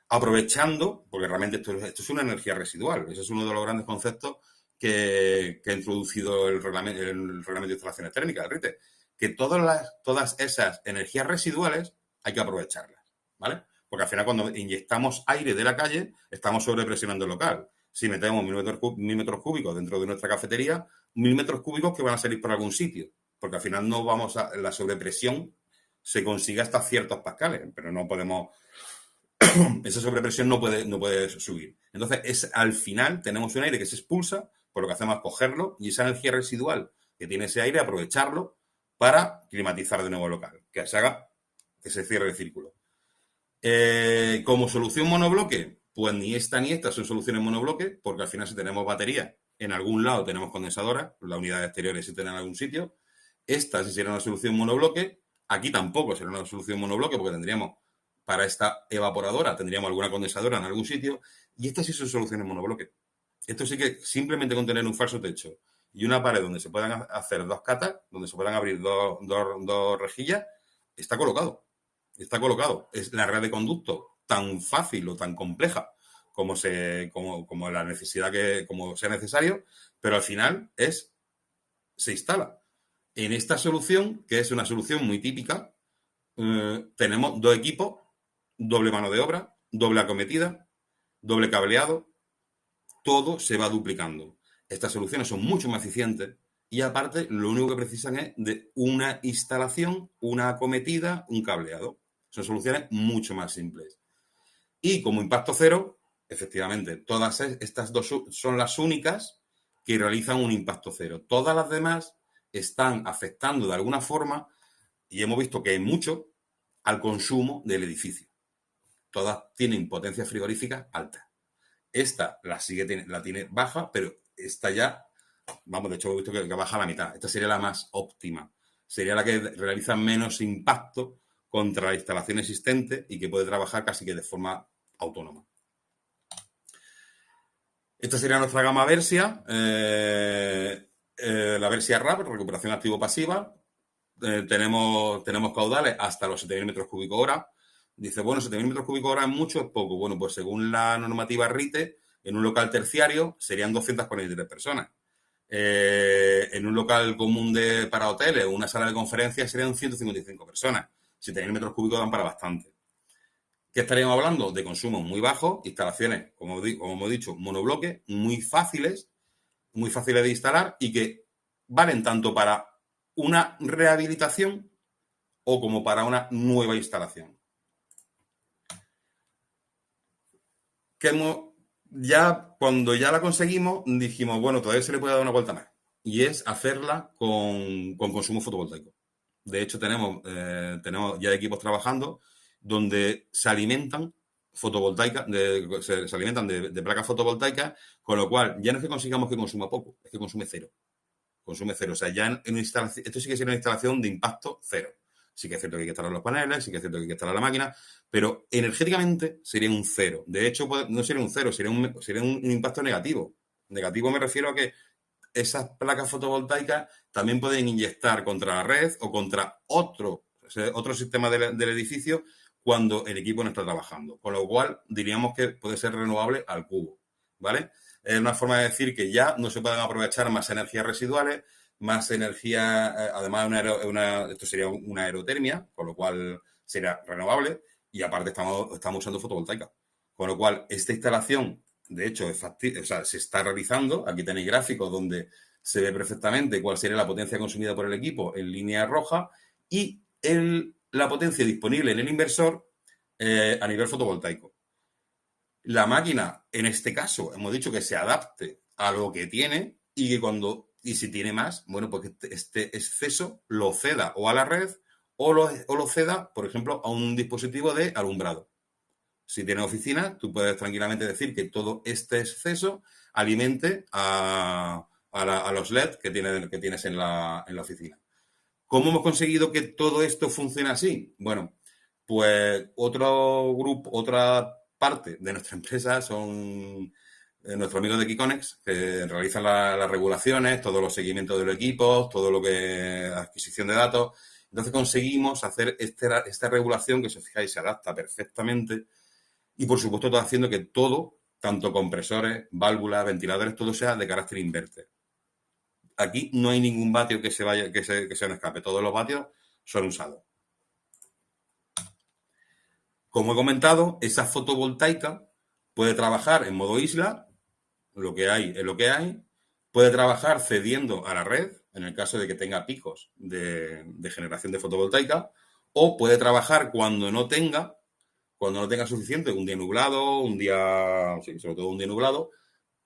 B: aprovechando, porque realmente esto es una energía residual. Ese es uno de los grandes conceptos que ha introducido el reglamento de instalaciones térmicas, el RITE, que todas esas energías residuales hay que aprovecharlas, ¿vale? Porque al final cuando inyectamos aire de la calle, estamos sobrepresionando el local. Si metemos 1000 metros cúbicos dentro de nuestra cafetería, 1000 metros cúbicos que van a salir por algún sitio. Porque al final no vamos a... La sobrepresión se consigue hasta ciertos pascales, pero no podemos... Esa sobrepresión no puede subir. Entonces, al final tenemos un aire que se expulsa, por lo que hacemos es cogerlo y esa energía residual que tiene ese aire, aprovecharlo para climatizar de nuevo el local. Que se cierre el círculo. Como solución monobloque, pues ni esta ni esta son soluciones monobloque, porque al final si tenemos batería, en algún lado tenemos condensadora, la unidad exterior existe en algún sitio. Esta sí sería una solución monobloque, aquí tampoco sería una solución monobloque, porque tendríamos, para esta evaporadora, tendríamos alguna condensadora en algún sitio, y estas sí son soluciones monobloque. Esto sí que simplemente con tener un falso techo y una pared donde se puedan hacer dos catas, donde se puedan abrir dos rejillas, está colocado. Está colocado. Es la red de conducto tan fácil o tan compleja como la necesidad como sea necesario, pero al final se instala. En esta solución, que es una solución muy típica, tenemos dos equipos, doble mano de obra, doble acometida, doble cableado, todo se va duplicando. Estas soluciones son mucho más eficientes y aparte lo único que precisan es de una instalación, una acometida, un cableado. Son soluciones mucho más simples. Y como impacto cero, efectivamente, todas estas dos son las únicas que realizan un impacto cero. Todas las demás están afectando de alguna forma, y hemos visto que es mucho, al consumo del edificio. Todas tienen potencia frigorífica alta. Esta la tiene baja, pero esta ya, vamos, de hecho hemos visto que baja a la mitad. Esta sería la más óptima. Sería la que realiza menos impacto contra la instalación existente y que puede trabajar casi que de forma autónoma. Esta sería nuestra gama Versia, la Versia RAP, recuperación activo-pasiva. Tenemos caudales hasta los 7.000 metros cúbicos hora. Dice, bueno, 7.000 metros cúbicos hora es mucho, es poco. Bueno, pues según la normativa RITE, en un local terciario serían 243 personas. En un local común para hoteles o una sala de conferencias serían 155 personas. 7.000 metros cúbicos dan para bastante. ¿Qué estaríamos hablando? De consumos muy bajos, instalaciones, como hemos dicho, monobloque, muy fáciles de instalar y que valen tanto para una rehabilitación o como para una nueva instalación. Cuando ya la conseguimos, dijimos, bueno, todavía se le puede dar una vuelta más. Y es hacerla con consumo fotovoltaico. De hecho, tenemos ya equipos trabajando donde se alimentan fotovoltaicas, se alimentan de placas fotovoltaicas, con lo cual ya no es que consigamos que consuma poco, es que consume cero. Consume cero. O sea, ya esto sí que sería una instalación de impacto cero. Sí que es cierto que hay que instalar los paneles, sí que es cierto que hay que instalar la máquina, pero energéticamente sería un cero. De hecho, no sería un cero, sería un impacto negativo. Negativo me refiero a que esas placas fotovoltaicas también pueden inyectar contra la red o contra otro sistema del edificio cuando el equipo no está trabajando. Con lo cual, diríamos que puede ser renovable al cubo, ¿vale? Es una forma de decir que ya no se pueden aprovechar más energías residuales, más energía, además esto sería una aerotermia, con lo cual sería renovable, y aparte estamos usando fotovoltaica. Con lo cual, esta instalación, de hecho, se está realizando. Aquí tenéis gráficos donde se ve perfectamente cuál sería la potencia consumida por el equipo en línea roja y la potencia disponible en el inversor a nivel fotovoltaico. La máquina, en este caso, hemos dicho que se adapte a lo que tiene y que y si tiene más, bueno, pues que este exceso lo ceda o a la red o lo ceda, por ejemplo, a un dispositivo de alumbrado. Si tienes oficina, tú puedes tranquilamente decir que todo este exceso alimente a los LED que tienes en la oficina. ¿Cómo hemos conseguido que todo esto funcione así? Bueno, pues otra parte de nuestra empresa son nuestros amigos de Kikonex, que realizan las regulaciones, todos los seguimientos de los equipos, todo lo que es adquisición de datos. Entonces conseguimos hacer esta regulación que, si os fijáis, se adapta perfectamente y, por supuesto, todo haciendo que todo, tanto compresores, válvulas, ventiladores, todo sea de carácter inverter. Aquí no hay ningún vatio que sea un escape. Todos los vatios son usados. Como he comentado, esa fotovoltaica puede trabajar en modo isla, lo que hay es lo que hay. Puede trabajar cediendo a la red, en el caso de que tenga picos de generación de fotovoltaica, o puede trabajar cuando no tenga suficiente, un día nublado, sobre todo un día nublado.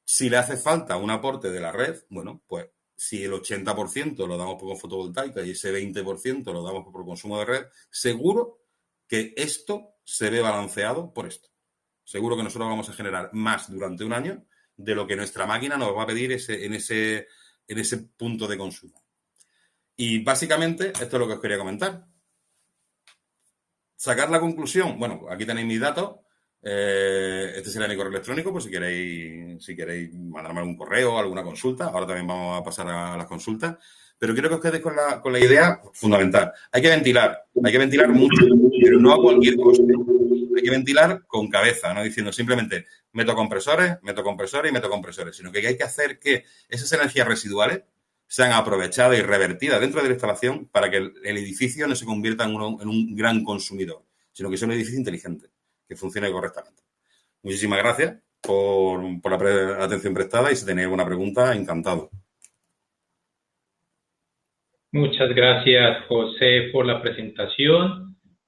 B: Si le hace falta un aporte de la red, bueno, pues si el 80% lo damos por fotovoltaica y ese 20% lo damos por consumo de red, seguro que esto se ve balanceado por esto. Seguro que nosotros vamos a generar más durante un año de lo que nuestra máquina nos va a pedir en ese punto de consumo. Y básicamente esto es lo que os quería comentar. Sacar la conclusión. Bueno, aquí tenéis mis datos. Este será mi correo electrónico, por si queréis mandarme algún correo, alguna consulta. Ahora también vamos a pasar a las consultas. Pero quiero que os quedéis con la idea fundamental. Hay que ventilar mucho, pero no a cualquier coste. Hay que ventilar con cabeza, no diciendo simplemente meto compresores, sino que hay que hacer que esas energías residuales sean aprovechadas y revertidas dentro de la instalación para que el edificio no se convierta en un gran consumidor, sino que sea un edificio inteligente, que funcione correctamente. Muchísimas gracias por la atención prestada y si tenéis alguna pregunta, encantado.
A: Muchas gracias, José, por la presentación.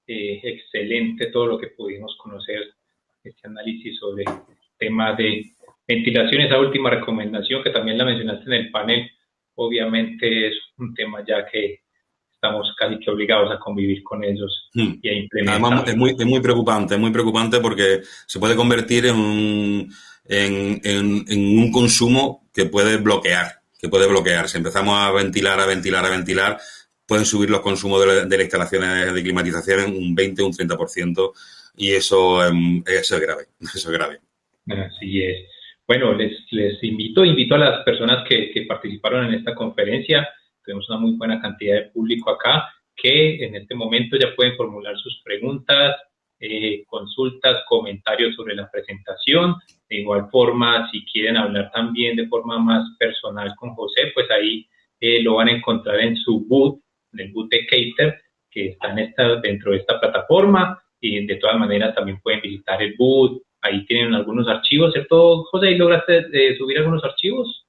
A: Excelente todo lo que pudimos conocer, este análisis sobre el tema de ventilación, esa última recomendación que también la mencionaste en el panel. Obviamente es un tema ya que estamos casi que obligados a convivir con ellos y a implementar.
B: Además, es muy preocupante porque se puede convertir en un consumo que puede bloquear. Si empezamos a ventilar, pueden subir los consumos de las instalaciones de climatización en un 20 o un 30%, y eso es grave.
A: Así es. Bueno, les invito a las personas que participaron en esta conferencia. Tenemos una muy buena cantidad de público acá que en este momento ya pueden formular sus preguntas, consultas, comentarios sobre la presentación. De igual forma, si quieren hablar también de forma más personal con José, pues ahí lo van a encontrar en su booth, en el booth de Cater, que está dentro de esta plataforma, y de todas maneras también pueden visitar el booth. Ahí tienen algunos archivos, ¿cierto, José? ¿Y lograste subir algunos archivos?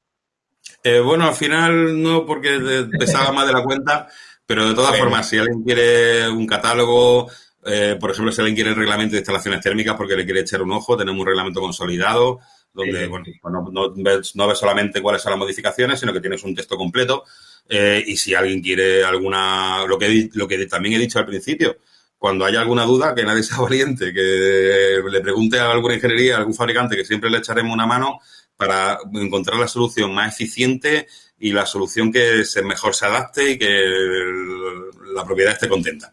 B: Bueno, al final no, porque pesaba más de la cuenta, pero de todas formas, si alguien quiere un catálogo, por ejemplo, si alguien quiere el reglamento de instalaciones térmicas porque le quiere echar un ojo, tenemos un reglamento consolidado donde no ves solamente cuáles son las modificaciones, sino que tienes un texto completo. Y si alguien quiere lo que también he dicho al principio, cuando haya alguna duda, que nadie sea valiente, que le pregunte a alguna ingeniería, a algún fabricante, que siempre le echaremos una mano para encontrar la solución más eficiente y la solución que mejor se adapte y que la propiedad esté contenta.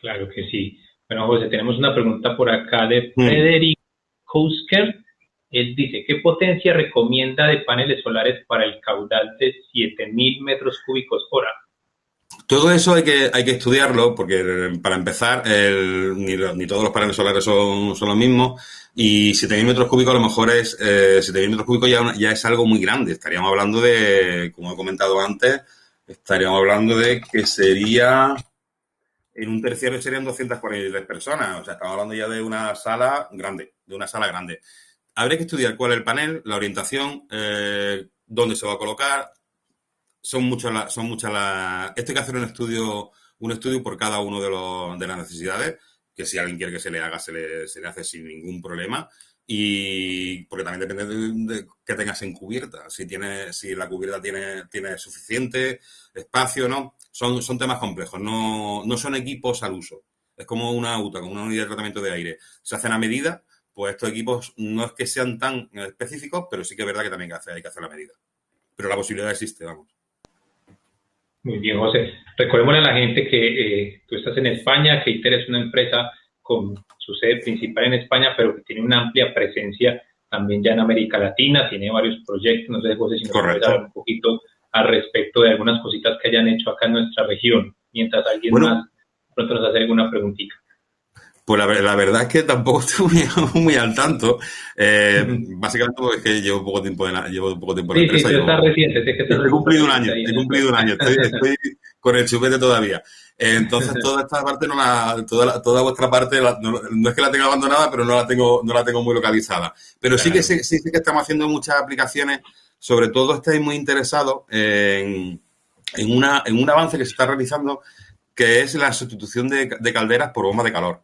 A: Claro que sí. Bueno, José, tenemos una pregunta por acá de Frederick Kousker. Él dice, ¿qué potencia recomienda de paneles solares para el caudal de 7.000 metros cúbicos hora?
B: Todo eso hay que estudiarlo porque, para empezar, ni todos los paneles solares son los mismos, y 7.000 metros cúbicos a lo mejor 7.000 metros cúbicos ya es algo muy grande. Estaríamos hablando de, como he comentado antes, estaríamos hablando de que sería, en un terciario serían 243 personas. O sea, estamos hablando ya de una sala grande, Habría que estudiar cuál es el panel, la orientación, dónde se va a colocar. Son muchas las. Esto hay que hacer un estudio por cada uno de las necesidades, que si alguien quiere que se le haga, se le hace sin ningún problema. Y porque también depende de qué tengas en cubierta, si la cubierta tiene suficiente espacio, ¿no? Son temas complejos, no son equipos al uso. Es como una UTA, como una unidad de tratamiento de aire. Se hacen a medida, pues estos equipos no es que sean tan específicos, pero sí que es verdad que también hay que hacer la medida. Pero la posibilidad existe, vamos.
A: Muy bien, José. Recordémosle a la gente que tú estás en España, que ITER es una empresa con su sede principal en España, pero que tiene una amplia presencia también ya en América Latina, tiene varios proyectos. No sé, José, si nos puedes hablar un poquito al respecto de algunas cositas que hayan hecho acá en nuestra región, mientras alguien más pronto nos hace alguna preguntita.
B: Pues la verdad es que tampoco estoy muy al tanto. Básicamente porque es que llevo poco tiempo en la empresa.
A: Sí, tú estás reciente. Sé que
B: he cumplido un año. Estoy con el chupete todavía. Entonces, toda esta parte, toda vuestra parte, no es que la tenga abandonada, pero no la tengo muy localizada. Pero claro, sí que estamos haciendo muchas aplicaciones. Sobre todo estáis muy interesados en un avance que se está realizando, que es la sustitución de calderas por bombas de calor.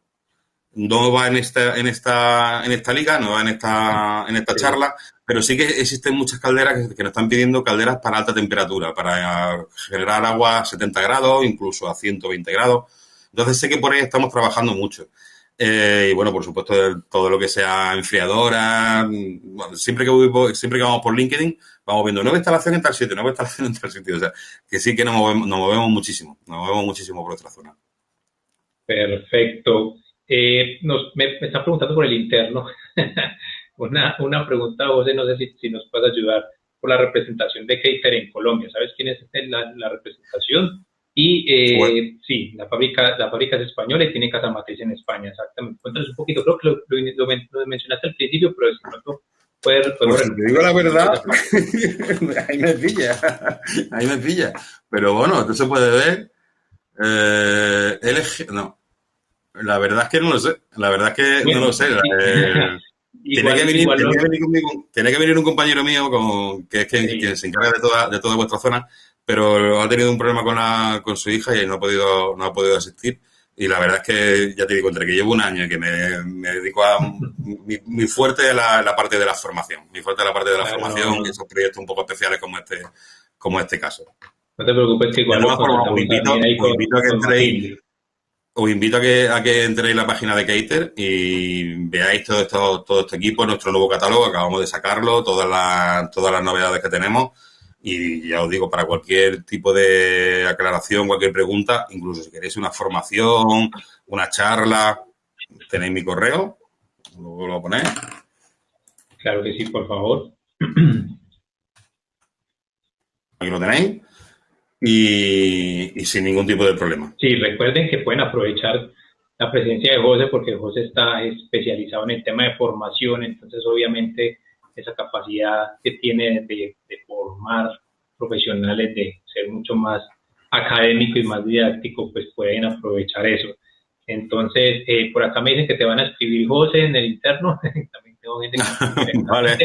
B: No va en esta liga, no va en esta charla, pero sí que existen muchas calderas que nos están pidiendo calderas para alta temperatura, para generar agua a 70 grados, incluso a 120 grados. Entonces sé que por ahí estamos trabajando mucho. Y bueno, por supuesto, todo lo que sea enfriadoras. Bueno, siempre que vamos por LinkedIn, vamos viendo nueva instalación en tal sitio, nueva instalación en tal sitio. O sea, que sí que nos movemos muchísimo por nuestra zona.
A: Perfecto. Me está preguntando por el interno. una pregunta, José, no sé si nos puedes ayudar por la representación de Keiter en Colombia. ¿Sabes quién es la representación? Y bueno, sí, la fábrica es española y tiene casa matriz en España, exactamente. Cuéntanos un poquito, creo que lo mencionaste al principio, pero si no puedes...
B: Pues si te digo la verdad, ahí me pilla. Pero bueno, esto se puede ver. No. La verdad es que no lo sé. No lo sé. Tiene que venir un compañero mío que es quien se encarga de toda vuestra zona, pero ha tenido un problema con su hija y no ha podido asistir. Y la verdad es que, ya te digo, entre que llevo un año y que me dedico a... mi fuerte es la parte de la formación. Mi fuerte es la parte de la formación y esos proyectos un poco especiales como este caso.
A: No te preocupes, que igual
B: os invito a que entréis en la página de Keiter y veáis todo este equipo, nuestro nuevo catálogo. Acabamos de sacarlo, todas las novedades que tenemos. Y ya os digo, para cualquier tipo de aclaración, cualquier pregunta, incluso si queréis una formación, una charla, tenéis mi correo, luego lo ponéis.
A: Claro que sí, por favor.
B: Aquí lo tenéis. Y sin ningún tipo de problema.
A: Sí, recuerden que pueden aprovechar la presencia de José, porque José está especializado en el tema de formación. Entonces obviamente esa capacidad que tiene de formar profesionales, de ser mucho más académico y más didáctico, pues pueden aprovechar eso. Entonces, por acá me dicen que te van a escribir, José, en el interno. También tengo gente que
B: vale.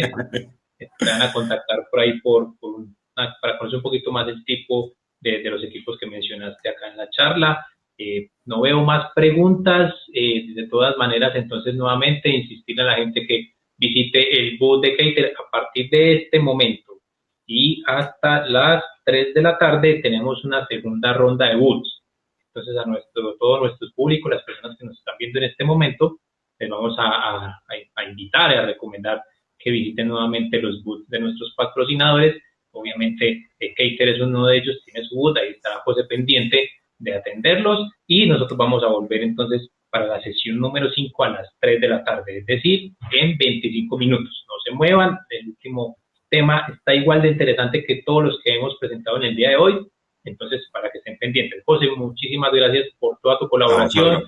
A: te van a contactar por ahí para conocer un poquito más del tipo de los equipos que mencionaste acá en la charla. No veo más preguntas. De todas maneras, entonces nuevamente insistir a la gente que visite el booth de Keiter a partir de este momento y hasta las 3 de la tarde tenemos una segunda ronda de booths. Entonces todos nuestros públicos, las personas que nos están viendo en este momento, les vamos a invitar y a recomendar que visiten nuevamente los booths de nuestros patrocinadores. Obviamente, Keiter es uno de ellos, tiene su booth, ahí está José pendiente de atenderlos y nosotros vamos a volver entonces para la sesión número 5 a las 3 de la tarde, es decir, en 25 minutos. No se muevan, el último tema está igual de interesante que todos los que hemos presentado en el día de hoy, Entonces, para que estén pendientes. José, muchísimas gracias por toda tu colaboración,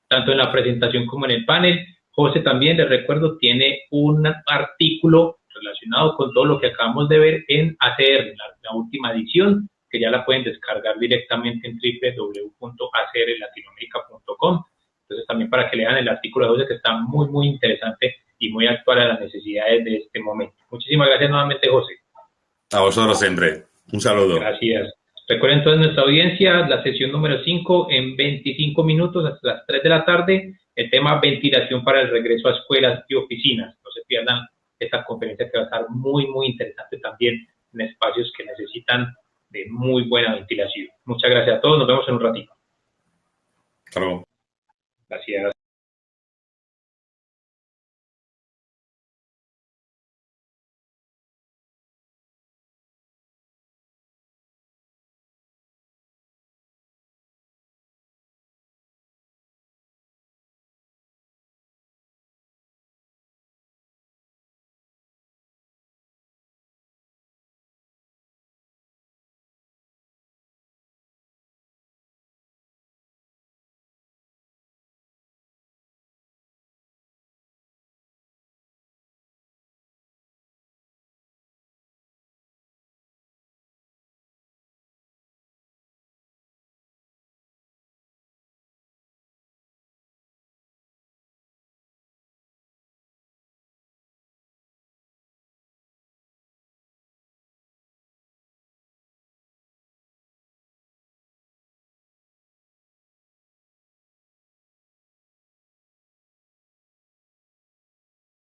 A: tanto en la presentación como en el panel. José también, les recuerdo, tiene un artículo relacionado con todo lo que acabamos de ver en ACR, la última edición, que ya la pueden descargar directamente en www.acrlatinoamerica.com. Entonces, también para que lean el artículo de José, que está muy, muy interesante y muy actual a las necesidades de este momento. Muchísimas gracias nuevamente, José.
B: A vosotros siempre. Un saludo.
A: Gracias. Recuerden entonces nuestra audiencia, la sesión número 5 en 25 minutos hasta las 3 de la tarde, el tema ventilación para el regreso a escuelas y oficinas. No se pierdan esta conferencia que va a estar muy, muy interesante también en espacios que necesitan de muy buena ventilación. Muchas gracias a todos, nos vemos en un ratito.
B: Hasta luego.
A: Gracias.